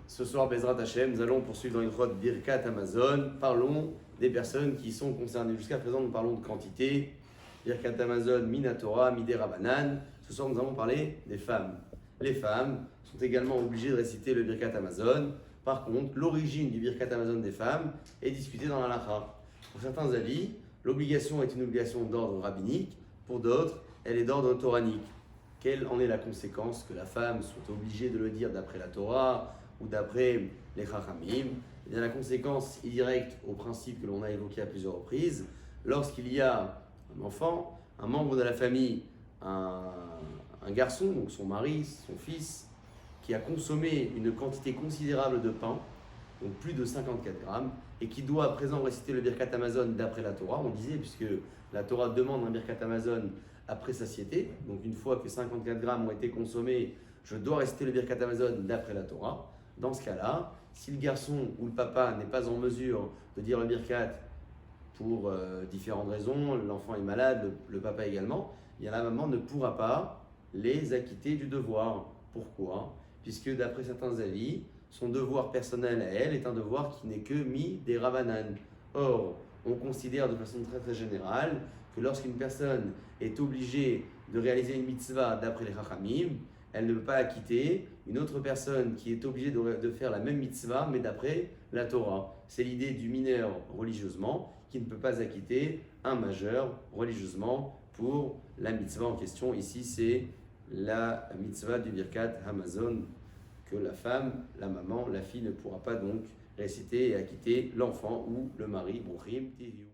Ce soir, Bezrat Hashem, nous allons poursuivre dans une route Birkat Amazon. Parlons des personnes qui sont concernées. Jusqu'à présent, nous parlons de quantité. Birkat Amazon, Minatora, Midera Banan. Ce soir, nous allons parler des femmes. Les femmes sont également obligées de réciter le Birkat Amazon. Par contre, l'origine du Birkat Amazon des femmes est discutée dans la Halakha. Pour certains avis, l'obligation est une obligation d'ordre rabbinique. Pour d'autres, elle est d'ordre toranique. Quelle en est la conséquence que la femme soit obligée de le dire d'après la Torah ou d'après les Chachamim? Eh bien, la conséquence est directe au principe que l'on a évoqué à plusieurs reprises. Lorsqu'il y a un enfant, un membre de la famille, un garçon, donc son mari, son fils, qui a consommé une quantité considérable de pain, donc plus de 54 grammes, et qui doit à présent réciter le Birkat Amazon d'après la Torah, on disait, puisque la Torah demande un Birkat Amazon après satiété, donc une fois que 54 grammes ont été consommés, je dois réciter le Birkat Amazon d'après la Torah. Dans ce cas-là, si le garçon ou le papa n'est pas en mesure de dire le Birkat pour différentes raisons, l'enfant est malade, le papa également, eh bien la maman ne pourra pas les acquitter du devoir. Pourquoi? Puisque d'après certains avis, son devoir personnel à elle est un devoir qui n'est que mis des Ravanan. Or, on considère de façon très très générale que lorsqu'une personne est obligée de réaliser une mitzvah d'après les Chachamim, elle ne peut pas acquitter une autre personne qui est obligée de faire la même mitzvah, mais d'après la Torah. C'est l'idée du mineur religieusement qui ne peut pas acquitter un majeur religieusement pour la mitzvah en question. Ici, c'est la mitzvah du Birkat Hamazon que la femme, la maman, la fille ne pourra pas donc réciter et acquitter l'enfant ou le mari. Bruchim Tihiou.